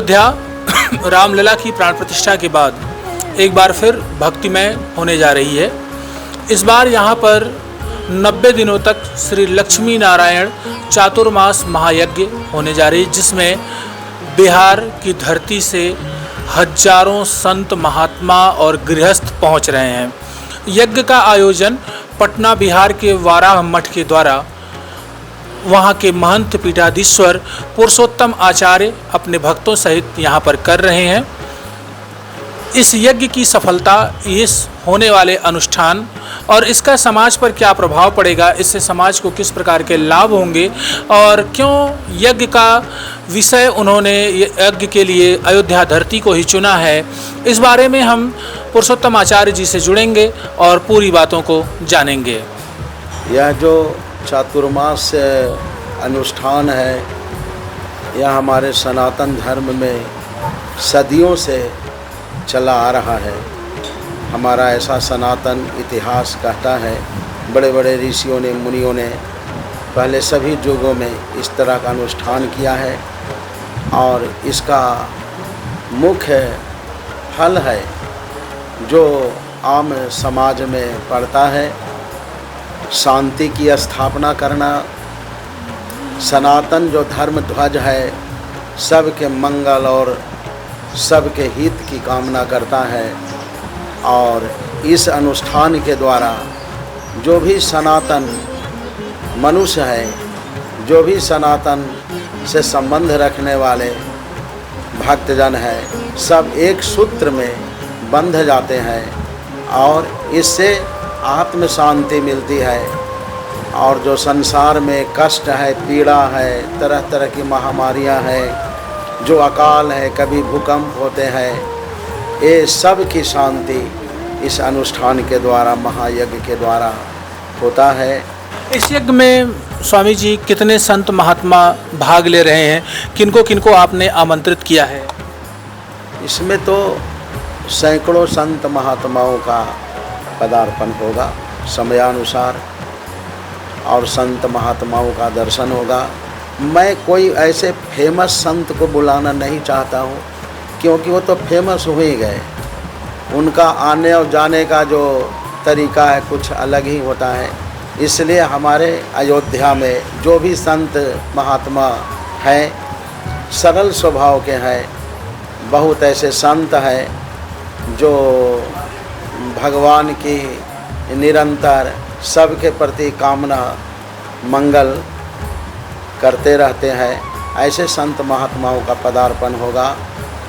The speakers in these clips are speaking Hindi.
अयोध्या रामलला की प्राण प्रतिष्ठा के बाद एक बार फिर भक्तिमय होने जा रही है। इस बार यहाँ पर 90 दिनों तक श्री लक्ष्मी नारायण चातुर्मास महायज्ञ होने जा रही है, जिसमें बिहार की धरती से हजारों संत महात्मा और गृहस्थ पहुँच रहे हैं। यज्ञ का आयोजन पटना बिहार के वाराह मठ के द्वारा वहाँ के महंत पीठाधीश्वर पुरुषोत्तम आचार्य अपने भक्तों सहित यहाँ पर कर रहे हैं। इस यज्ञ की सफलता, इस होने वाले अनुष्ठान और इसका समाज पर क्या प्रभाव पड़ेगा, इससे समाज को किस प्रकार के लाभ होंगे और क्यों यज्ञ का विषय उन्होंने यज्ञ के लिए अयोध्या धरती को ही चुना है, इस बारे में हम पुरुषोत्तम आचार्य जी से जुड़ेंगे और पूरी बातों को जानेंगे। यह जो चातुर्मास अनुष्ठान है, यह हमारे सनातन धर्म में सदियों से चला आ रहा है। हमारा ऐसा सनातन इतिहास कहता है, बड़े बड़े ऋषियों ने, मुनियों ने पहले सभी युगों में इस तरह का अनुष्ठान किया है और इसका मुख्य फल है जो आम समाज में पड़ता है, शांति की स्थापना करना। सनातन जो धर्म ध्वज है, सबके मंगल और सबके हित की कामना करता है और इस अनुष्ठान के द्वारा जो भी सनातन मनुष्य है, जो भी सनातन से संबंध रखने वाले भक्तजन है, सब एक सूत्र में बंध जाते हैं और इससे आत्म शांति मिलती है। और जो संसार में कष्ट है, पीड़ा है, तरह तरह की महामारियां हैं, जो अकाल है, कभी भूकंप होते हैं, ये सब की शांति इस अनुष्ठान के द्वारा, महायज्ञ के द्वारा होता है। इस यज्ञ में स्वामी जी कितने संत महात्मा भाग ले रहे हैं, किनको किनको आपने आमंत्रित किया है? इसमें तो सैकड़ों संत महात्माओं का पदार्पण होगा समयानुसार और संत महात्माओं का दर्शन होगा। मैं कोई ऐसे फेमस संत को बुलाना नहीं चाहता हूँ, क्योंकि वो तो फेमस हो ही गए। उनका आने और जाने का जो तरीका है कुछ अलग ही होता है। इसलिए हमारे अयोध्या में जो भी संत महात्मा हैं, सरल स्वभाव के हैं। बहुत ऐसे संत हैं जो भगवान की निरंतर सबके प्रति कामना मंगल करते रहते हैं। ऐसे संत महात्माओं का पदार्पण होगा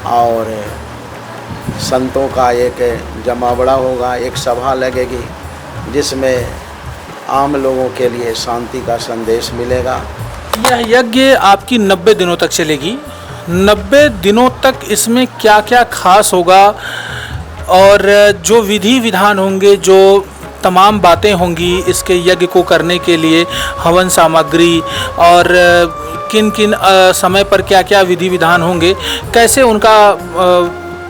और संतों का एक जमावड़ा होगा, एक सभा लगेगी जिसमें आम लोगों के लिए शांति का संदेश मिलेगा। यह यज्ञ आपकी 90 दिनों तक चलेगी। 90 दिनों तक इसमें क्या क्या खास होगा और जो विधि विधान होंगे, जो तमाम बातें होंगी इसके यज्ञ को करने के लिए, हवन सामग्री और किन किन समय पर क्या क्या विधि विधान होंगे, कैसे उनका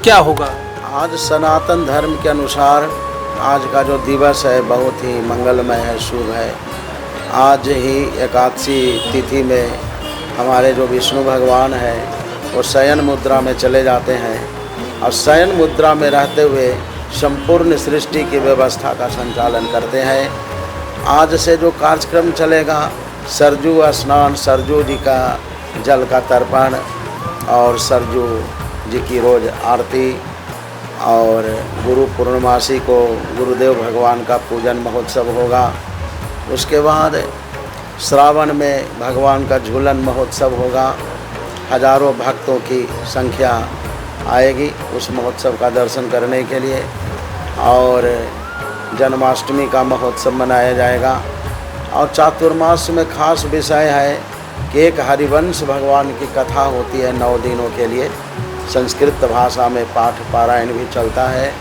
क्या होगा? आज सनातन धर्म के अनुसार आज का जो दिवस है बहुत ही मंगलमय है, शुभ है। आज ही एकादशी तिथि में हमारे जो विष्णु भगवान हैं वो शयन मुद्रा में चले जाते हैं और शयन मुद्रा में रहते हुए संपूर्ण सृष्टि की व्यवस्था का संचालन करते हैं। आज से जो कार्यक्रम चलेगा, सरजू स्नान, सरजू जी का जल का तर्पण और सरजू जी की रोज़ आरती और गुरु पूर्णमासी को गुरुदेव भगवान का पूजन महोत्सव होगा। उसके बाद श्रावण में भगवान का झूलन महोत्सव होगा। हजारों भक्तों की संख्या आएगी उस महोत्सव का दर्शन करने के लिए और जन्माष्टमी का महोत्सव मनाया जाएगा। और चातुर्मास में खास विषय है कि एक हरिवंश भगवान की कथा होती है 9 दिनों के लिए। संस्कृत भाषा में पाठ पारायण भी चलता है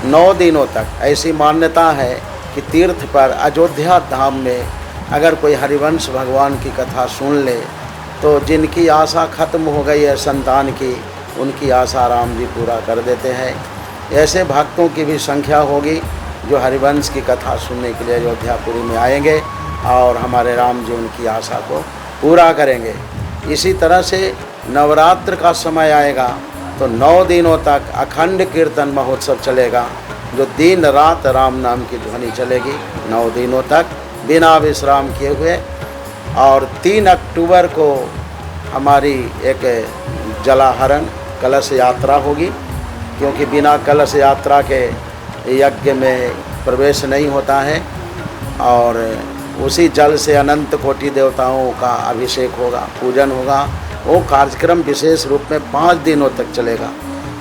9 दिनों तक। ऐसी मान्यता है कि तीर्थ पर अयोध्या धाम में अगर कोई हरिवंश भगवान की कथा सुन ले तो जिनकी आशा खत्म हो गई है संतान की, उनकी आशा राम जी पूरा कर देते हैं। ऐसे भक्तों की भी संख्या होगी जो हरिवंश की कथा सुनने के लिए अयोध्यापुरी में आएंगे और हमारे राम जी उनकी आशा को पूरा करेंगे। इसी तरह से नवरात्र का समय आएगा तो 9 दिनों तक अखंड कीर्तन महोत्सव चलेगा, जो दिन रात राम नाम की ध्वनि चलेगी 9 दिनों तक बिना विश्राम किए हुए। और 3 अक्टूबर को हमारी एक जलाहरण कलश यात्रा होगी, क्योंकि बिना कलश यात्रा के यज्ञ में प्रवेश नहीं होता है। और उसी जल से अनंत कोटि देवताओं का अभिषेक होगा, पूजन होगा। वो कार्यक्रम विशेष रूप में 5 दिनों तक चलेगा,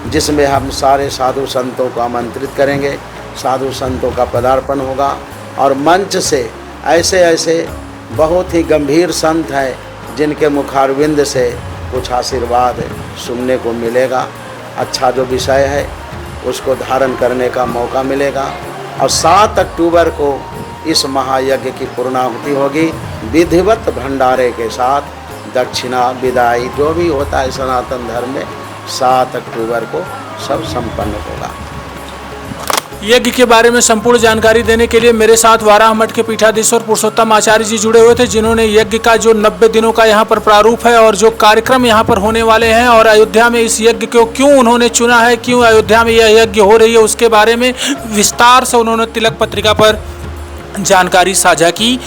जिसमें हम सारे साधु संतों को आमंत्रित करेंगे। साधु संतों का पदार्पण होगा और मंच से ऐसे ऐसे बहुत ही गंभीर संत हैं जिनके मुखारविंद से कुछ आशीर्वाद सुनने को मिलेगा। अच्छा जो विषय है उसको धारण करने का मौका मिलेगा। और 7 अक्टूबर को इस महायज्ञ की पूर्णाहुति होगी विधिवत भंडारे के साथ। दक्षिणा विदाई जो भी होता है सनातन धर्म में 7 अक्टूबर को सब संपन्न होगा। यज्ञ के बारे में संपूर्ण जानकारी देने के लिए मेरे साथ वाराह मठ के पीठाधीश्वर पुरुषोत्तम आचार्य जी जुड़े हुए थे, जिन्होंने यज्ञ का जो 90 दिनों का यहाँ पर प्रारूप है और जो कार्यक्रम यहाँ पर होने वाले हैं और अयोध्या में इस यज्ञ को क्यों उन्होंने चुना है, क्यों अयोध्या में यह यज्ञ हो रही है, उसके बारे में विस्तार से उन्होंने तिलक पत्रिका पर जानकारी साझा की।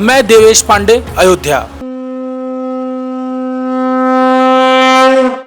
मैं देवेश पांडे, अयोध्या।